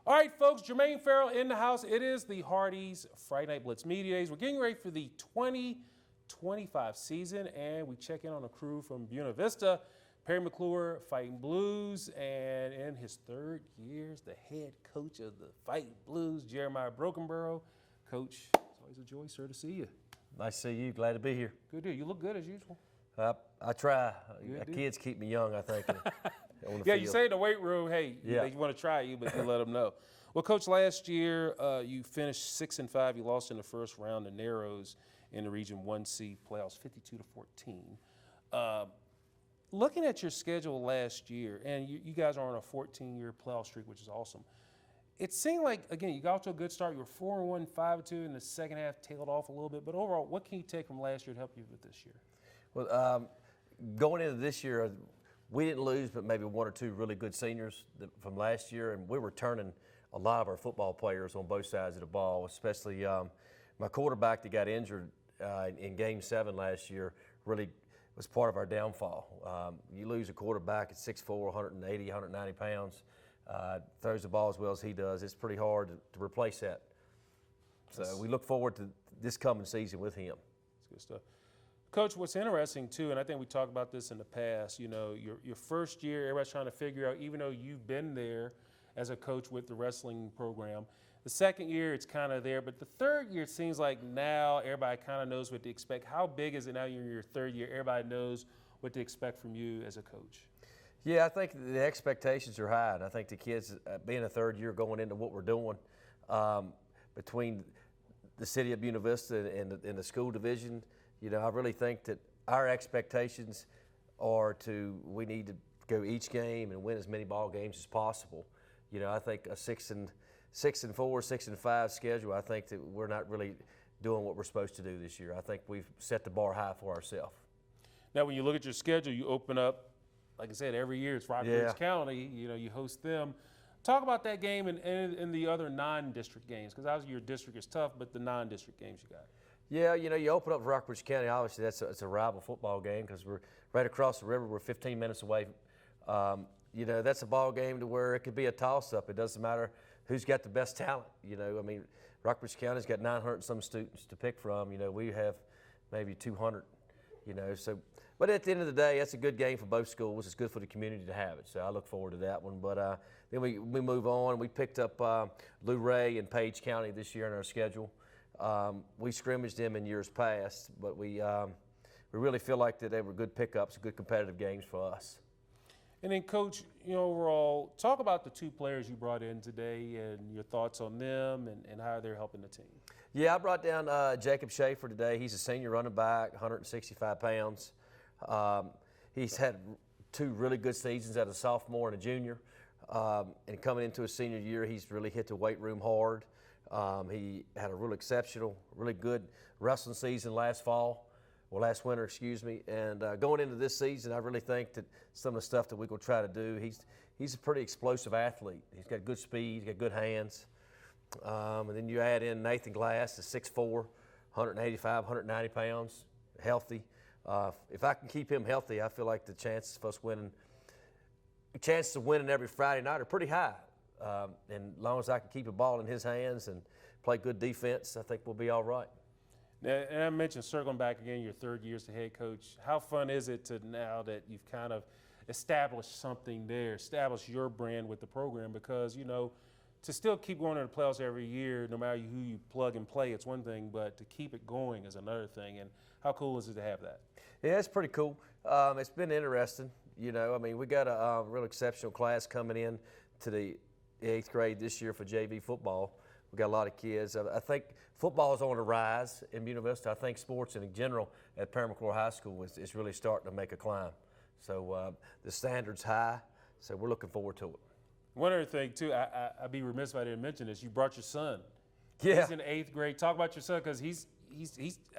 All right, folks, Jermaine Farrell in the house. It is the Hardee's Friday Night Blitz Media Days. We're getting ready for the 2025 season, and we check in on a crew from Buena Vista. Parry McCluer, Fighting Blues, and in his third year as the head coach of the Fighting Blues, Jeremiah Brockenborough. Coach, it's always a joy, sir, to see you. Nice to see you. Glad to be here. Good deal. You look good as usual. I try. Good Kids keep me young, I think. On the Yeah, field. you say in the weight room, hey, Yeah. they want to try you, but you let them know. Well, Coach, last year you finished 6-5. You lost in the first round to Narrows in the Region 1C playoffs, 52-14. Looking at your schedule last year, and you guys are on a 14-year playoff streak, which is awesome. It seemed like, again, you got off to a good start. You were 4-1, 5-2 in the second half, tailed off a little bit. But overall, what can you take from last year to help you with this year? Well, going into this year, we didn't lose, but maybe one or two really good seniors from last year, and we were turning a lot of our football players on both sides of the ball, especially my quarterback that got injured in Game 7 last year really was part of our downfall. You lose a quarterback at 6'4", 180, 190 pounds, throws the ball as well as he does. It's pretty hard to replace that. So we look forward to this coming season with him. That's good stuff. Coach, what's interesting too, and I think we talked about this in the past, you know, your first year, everybody's trying to figure out, even though you've been there as a coach with the wrestling program, the second year it's kind of there, but the third year it seems like now everybody kind of knows what to expect. How big is it now you're in your third year? Everybody knows what to expect from you as a coach. Yeah, I think the expectations are high, and I think the kids, being a third year going into what we're doing, between the city of Buena Vista and the school division, you know, I really think that our expectations are we need to go each game and win as many ball games as possible. You know, I think a 6-4, 6-5 schedule, I think that we're not really doing what we're supposed to do this year. I think we've set the bar high for ourselves. Now, when you look at your schedule, you open up, like I said, every year it's Rockbridge County. You know, you host them. Talk about that game and the other non-district games, because obviously your district is tough, but the non-district games you got. Yeah, you know, you open up Rockbridge County, obviously it's a rival football game because we're right across the river. We're 15 minutes away. You know, that's a ball game to where it could be a toss-up. It doesn't matter who's got the best talent. You know, I mean, Rockbridge County's got 900 and some students to pick from. You know, we have maybe 200, you know. So, but at the end of the day, that's a good game for both schools. It's good for the community to have it. So I look forward to that one. But then we move on. We picked up Luray and Page County this year in our schedule. We scrimmaged them in years past, but we really feel like that they were good pickups, good competitive games for us. And then, Coach, you know, overall, talk about the two players you brought in today and your thoughts on them and how they're helping the team. Yeah, I brought down Jacob Shafer today. He's a senior running back, 165 pounds. He's had two really good seasons as a sophomore and a junior. And coming into his senior year, he's really hit the weight room hard. He had a real exceptional, really good wrestling season last winter, excuse me. And going into this season, I really think that some of the stuff that we're going to try to do, he's a pretty explosive athlete. He's got good speed, he's got good hands. And then you add in Nathan Glass, is 6'4", 185, 190 pounds, healthy. If I can keep him healthy, I feel like the chances of winning every Friday night are pretty high. And as long as I can keep a ball in his hands and play good defense, I think we'll be all right. Now, and I mentioned, circling back again, your third year as the head coach. How fun is it to now that you've kind of established something there, established your brand with the program? Because, you know, to still keep going to the playoffs every year, no matter who you plug and play, it's one thing, but to keep it going is another thing. And how cool is it to have that? Yeah, it's pretty cool. It's been interesting. You know, I mean, we got a real exceptional class coming in to the 8th grade this year for JV football. We got a lot of kids. I think football is on the rise in Buena Vista. I think sports in general at Parry McCluer High School is really starting to make a climb. So the standard's high, so we're looking forward to it. One other thing, too, I'd be remiss if I didn't mention this. You brought your son. Yeah. He's in 8th grade. Talk about your son, because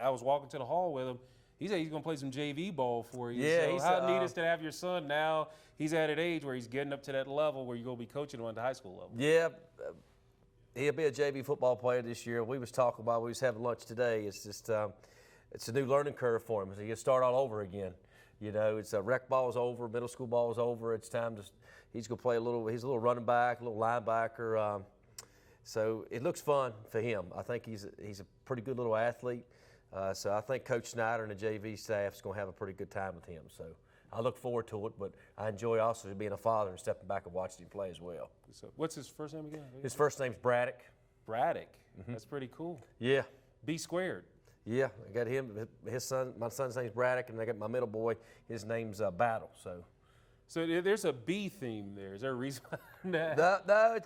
I was walking to the hall with him. He said he's going to play some JV ball for you. Yeah, so how neat is to have your son now? He's at an age where he's getting up to that level where you're going to be coaching him at the high school level. Yeah. He'll be a JV football player this year. We was talking about, we was having lunch today. It's just, it's a new learning curve for him. So he'll start all over again. You know, it's rec ball's over, middle school ball's over. It's time to, He's going to play he's a little running back, a little linebacker. So it looks fun for him. I think he's a pretty good little athlete. So I think Coach Snyder and the JV staff is going to have a pretty good time with him. So I look forward to it, but I enjoy also being a father and stepping back and watching him play as well. So what's his first name again? His first name's Braddock. Braddock. That's pretty cool. Yeah. B squared. Yeah, I got him. My son's name's Braddock, and I got my middle boy. His name's Battle. So there's a B theme there. Is there a reason? No,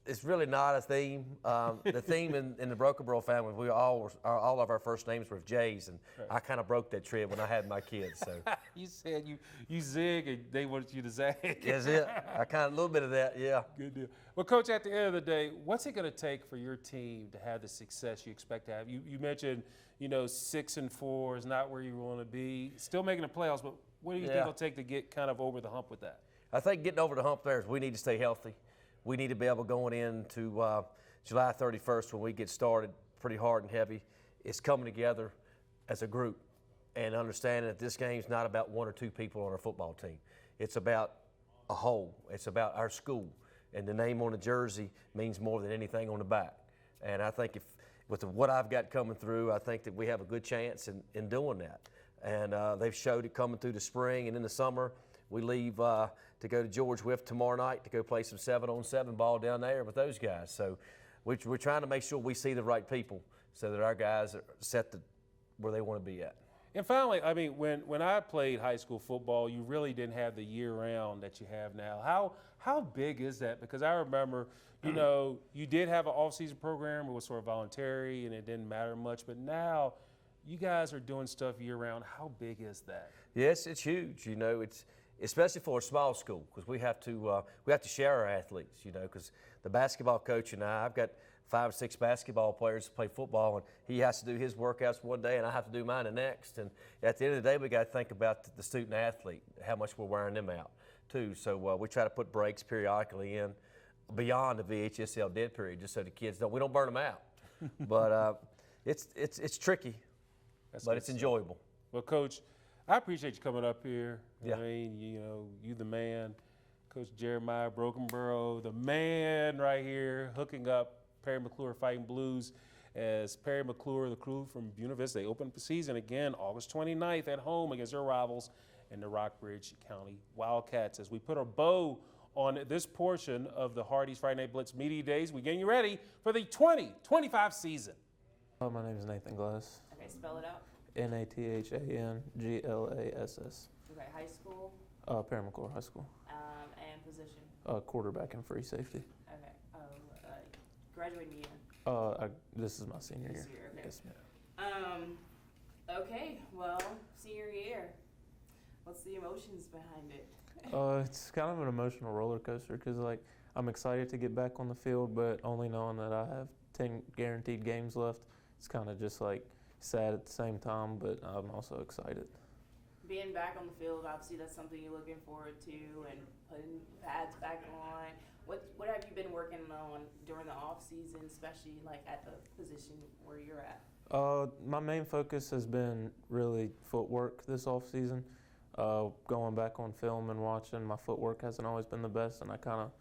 it's really not a theme. The theme in the Brockenborough family, all of our first names were J's, and I kind of broke that trend when I had my kids. So you said you zig, and they wanted you to zag. That's it. I kind of a little bit of that, yeah. Good deal. Well, Coach, at the end of the day, what's it going to take for your team to have the success you expect to have? You mentioned, 6-4 is not where you want to be. Still making the playoffs, but what do you think it'll take to get kind of over the hump with that? I think getting over the hump there is we need to stay healthy. We need to be able going into July 31st when we get started pretty hard and heavy. It's coming together as a group and understanding that this game's not about one or two people on our football team. It's about a whole. It's about our school. And the name on the jersey means more than anything on the back. And I think with what I've got coming through, I think that we have a good chance in doing that. And they've showed it coming through the spring and in the summer. We leave to go to George Whiff tomorrow night to go play some 7-on-7 ball down there with those guys. So we're trying to make sure we see the right people so that our guys are set where they want to be at. And finally, I mean, when I played high school football, you really didn't have the year-round that you have now. How big is that? Because I remember, you did have an off-season program. It was sort of voluntary, and it didn't matter much. But now you guys are doing stuff year-round. How big is that? Yes, it's huge. It's especially for a small school because we have to share our athletes. Because the basketball coach and I've got 5 or 6 basketball players who play football, and he has to do his workouts one day, and I have to do mine the next. And at the end of the day, we got to think about the student athlete, how much we're wearing them out, too. So we try to put breaks periodically in beyond the VHSL dead period, just so the kids we don't burn them out. But it's tricky, but it's enjoyable. Well, Coach, I appreciate you coming up here. Yeah. I mean, you the man, Coach Jeremiah Brockenborough, the man right here, hooking up Parry McCluer Fighting Blues as Parry McCluer, the crew from Buena Vista. They open the season again August 29th at home against their rivals in the Rockbridge County Wildcats. As we put a bow on this portion of the Hardee's Friday Night Blitz Media Days, we're getting you ready for the 2025 season. My name is Nathan Glass. Okay, spell it out. Nathanglass. Okay, high school, Parry McCluer High School. and position. Quarterback and free safety. Okay. Graduating year. This is my senior year. This year, okay. Yes, ma'am. Okay, well, senior year. What's the emotions behind it? It's kind of an emotional roller coaster because, I'm excited to get back on the field, but only knowing that I have 10 guaranteed games left, it's kind of just sad at the same time, but I'm also excited. Being back on the field, obviously that's something you're looking forward to, and putting pads back on. What have you been working on during the off season, especially at the position where you're at? My main focus has been really footwork this off season. Going back on film and watching, my footwork hasn't always been the best, and I kind of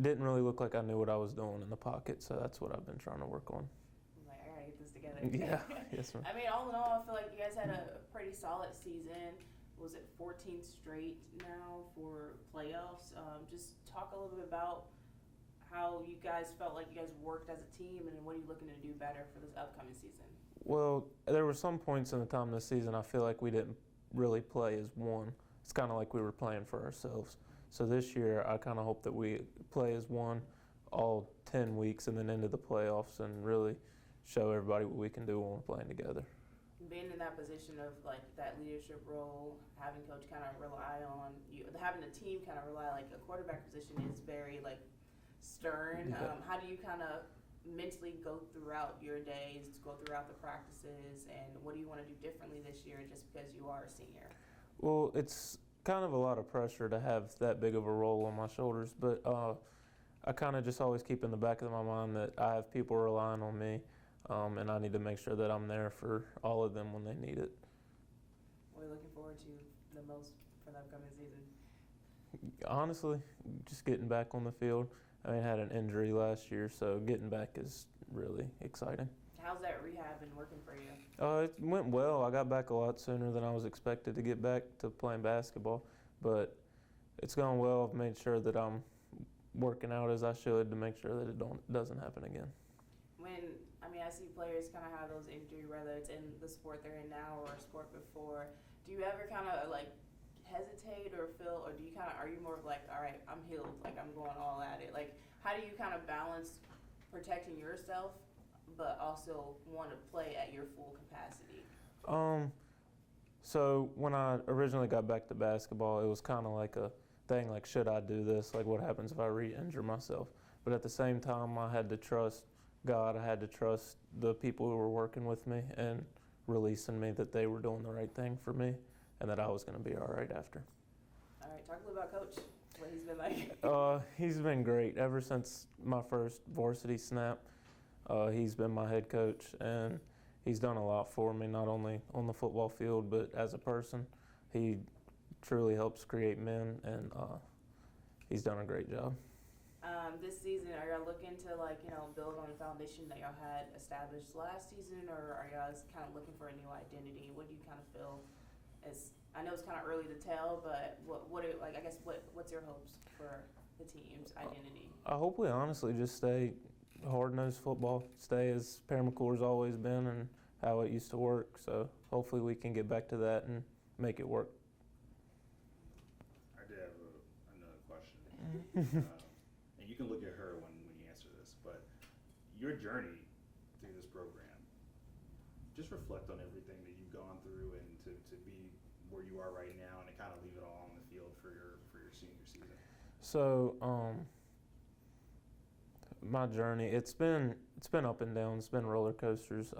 didn't really look like I knew what I was doing in the pocket, so that's what I've been trying to work on. I gotta get this together. Yeah, yes, ma'am. I mean, all in all, I feel like you guys had a pretty solid season. Was it 14 straight now for playoffs? Just talk a little bit about how you guys felt like you guys worked as a team, and then what are you looking to do better for this upcoming season? Well, there were some points in the time this season I feel like we didn't really play as one. It's kind of like we were playing for ourselves. So this year, I kind of hope that we play as one all 10 weeks and then into the playoffs and really show everybody what we can do when we're playing together. Being in that position of that leadership role, having coach kind of rely on you, having the team kind of rely, a quarterback position is very stern. Yeah. How do you kind of mentally go throughout your days, go throughout the practices, and what do you want to do differently this year just because you are a senior? Well, it's kind of a lot of pressure to have that big of a role on my shoulders, but I kind of just always keep in the back of my mind that I have people relying on me, and I need to make sure that I'm there for all of them when they need it. What are you looking forward to the most for the upcoming season? Honestly, just getting back on the field. I mean, I had an injury last year, so getting back is really exciting. How's that rehab been working for you? It went well. I got back a lot sooner than I was expected to get back to playing basketball, but it's gone well. I've made sure that I'm working out as I should to make sure that it doesn't happen again. I see players kind of have those injuries, whether it's in the sport they're in now or a sport before. Do you ever kind of like hesitate or feel, or do you kind of, are you more of like, all right, I'm healed, like I'm going all at it? Like, how do you kind of balance protecting yourself, but also want to play at your full capacity? So when I originally got back to basketball, it was kind of like a thing, like, should I do this? Like, what happens if I re-injure myself? But at the same time, I had to trust God. I had to trust the people who were working with me and releasing me that they were doing the right thing for me and that I was going to be all right after. All right, talk a little about Coach, what he's been like. He's been great ever since my first varsity snap. He's been my head coach, and he's done a lot for me, not only on the football field, but as a person. He truly helps create men, and he's done a great job. This season, are y'all looking to build on the foundation that y'all had established last season, or are y'all kind of looking for a new identity? What do you kind of feel as, I know it's kind of early to tell, but what's your hopes for the team's identity? I hope we honestly just stay hard-nosed football, stay as Parry McCluer's always been and how it used to work. So hopefully we can get back to that and make it work. I did have another question. And you can look at her when you answer this, but your journey through this program, just reflect on everything that you've gone through and to be where you are right now, and to kind of leave it all on the field for your senior season. So my journey, it's been up and down. It's been roller coasters.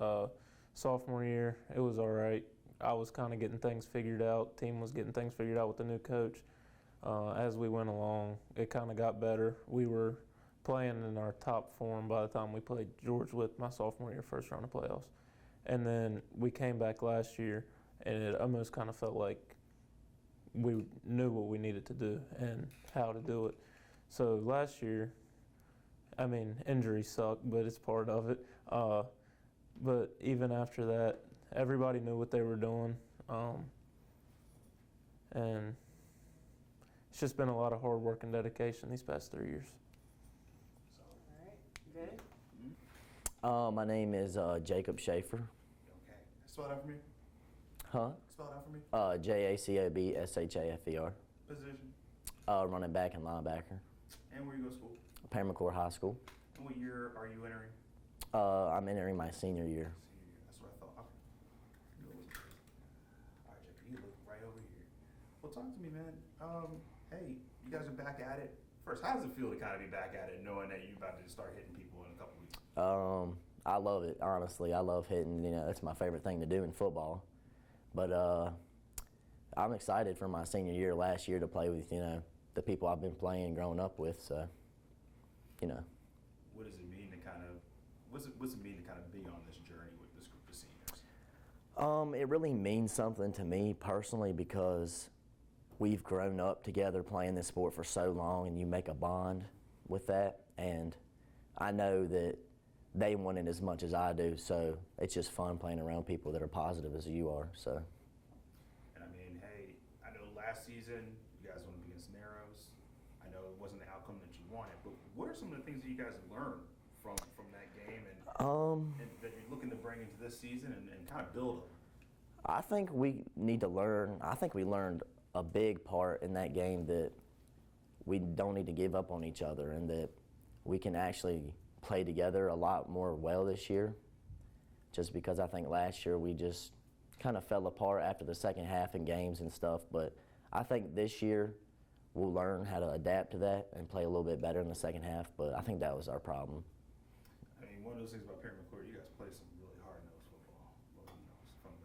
Sophomore year, it was all right. I was kind of getting things figured out. Team was getting things figured out with the new coach. As we went along, it kind of got better. We were playing in our top form by the time we played George with my sophomore year, first round of playoffs. And then we came back last year, and it almost kind of felt like we knew what we needed to do and how to do it. So last year, I mean, injuries suck, but it's part of it. But even after that, everybody knew what they were doing. And it's just been a lot of hard work and dedication these past 3 years. All right, good. My name is Jacob Shafer. Okay. Spell it out for me. Huh? Spell it out for me. JACOBSHAFER. Position. Running back and linebacker. And where you go to school. Parry McCluer High School. And what year are you entering? I'm entering my senior year. Senior year. That's what I thought. Okay. All right, Jacob, you look right over here. Well, talk to me, man. Hey, you guys are back at it. First, how does it feel to kind of be back at it, knowing that you're about to start hitting people in a couple weeks? I love it, honestly. I love hitting. That's my favorite thing to do in football. But I'm excited for my senior year last year to play with, the people I've been playing growing up with. So, What does it mean to kind of, what's it mean to kind of be on this journey with this group of seniors? It really means something to me personally because we've grown up together playing this sport for so long, and you make a bond with that. And I know that they want it as much as I do, so it's just fun playing around people that are positive as you are. So. And I mean, hey, I know last season you guys went up against Narrows. I know it wasn't the outcome that you wanted, but what are some of the things that you guys have learned from that game and that you're looking to bring into this season and kind of build on? I think we need to learn. I think we learned a big part in that game that we don't need to give up on each other and that we can actually play together a lot more well this year, just because I think last year we just kind of fell apart after the second half in games and stuff. But I think this year we'll learn how to adapt to that and play a little bit better in the second half, but I think that was our problem. I mean, one of those things about Parry McCluer, you guys play some really hard-nosed football. Well, from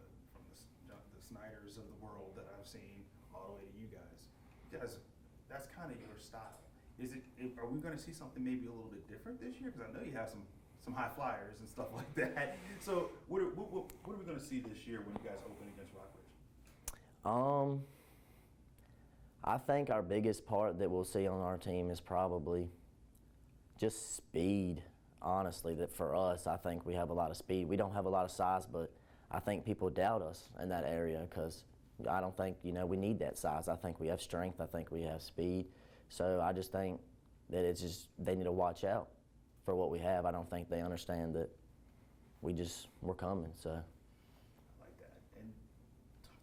the Snyders of the world that I've seen all the way to you guys. That's kind of your style. Are we going to see something maybe a little bit different this year? Because I know you have some high flyers and stuff like that. So what are we going to see this year when you guys open against Rockridge? I think our biggest part that we'll see on our team is probably just speed. Honestly, that for us, I think we have a lot of speed. We don't have a lot of size, but I think people doubt us in that area because I don't think, we need that size. I think we have strength. I think we have speed. So I just think that they need to watch out for what we have. I don't think they understand that we're coming. So. I like that. And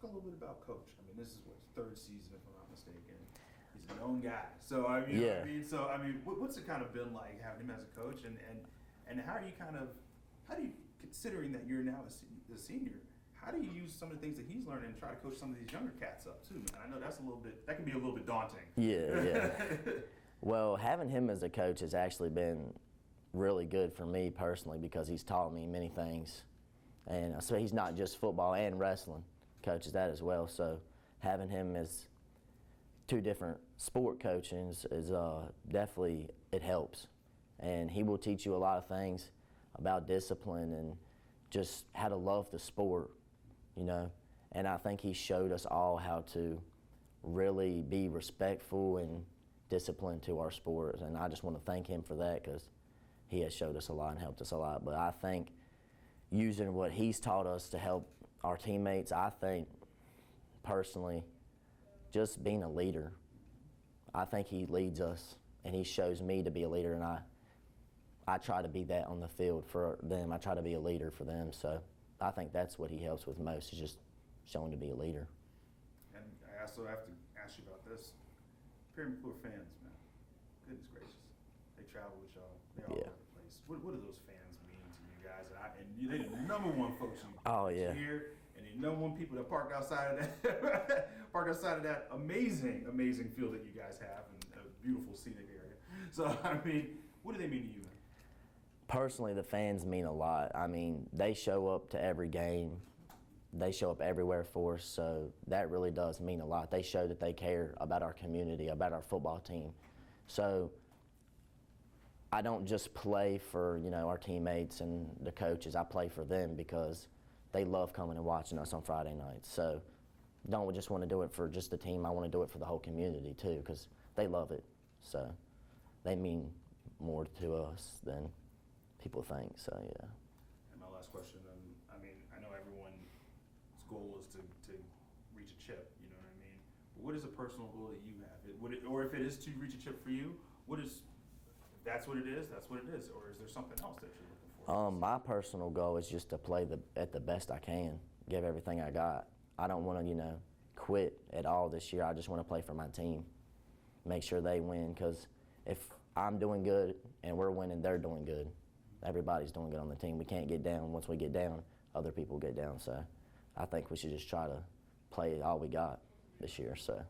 talk a little bit about Coach. I mean, this is what, third season, if I'm not mistaken. He's a known guy. So Yeah. What's it kind of been like having him as a coach, and how do you, considering that you're now a senior, how do you use some of the things that he's learned and try to coach some of these younger cats up too, man? I know that can be a little bit daunting. Yeah. Well, having him as a coach has actually been really good for me personally because he's taught me many things. And so he's not just football and wrestling, coaches that as well. So having him as two different sport coachings is definitely, it helps. And he will teach you a lot of things about discipline and just how to love the sport, And I think he showed us all how to really be respectful and disciplined to our sport. And I just want to thank him for that because he has showed us a lot and helped us a lot. But I think using what he's taught us to help our teammates, I think personally, just being a leader. I think he leads us and he shows me to be a leader, and I try to be that on the field for them. I try to be a leader for them. So I think that's what he helps with most, is just showing to be a leader. And I also have to ask you about this. Parry McCluer fans, man, goodness gracious, they travel with y'all. They're all over the place. What do those fans mean to you guys? And they're the number one folks here, and the number one people that parked outside of that amazing field that you guys have, and a beautiful scenic area. So what do they mean to you, man? Personally, the fans mean a lot. They show up to every game. They show up everywhere for us, so that really does mean a lot. They show that they care about our community, about our football team. So I don't just play for, our teammates and the coaches. I play for them because they love coming and watching us on Friday nights. So don't just want to do it for just the team. I want to do it for the whole community too, because they love it. So they mean more to us than people think. So yeah. And my last question, I know everyone's goal is to reach a chip, you know what I mean? But what is a personal goal that you have? Or if it is to reach a chip for you, that's what it is, or is there something else that you're looking for? My personal goal is just to play at the best I can, give everything I got. I don't want to, quit at all this year. I just want to play for my team, make sure they win, because if I'm doing good and we're winning, they're doing good. Everybody's doing good on the team. We can't get down. Once we get down, other people get down. So I think we should just try to play all we got this year. So.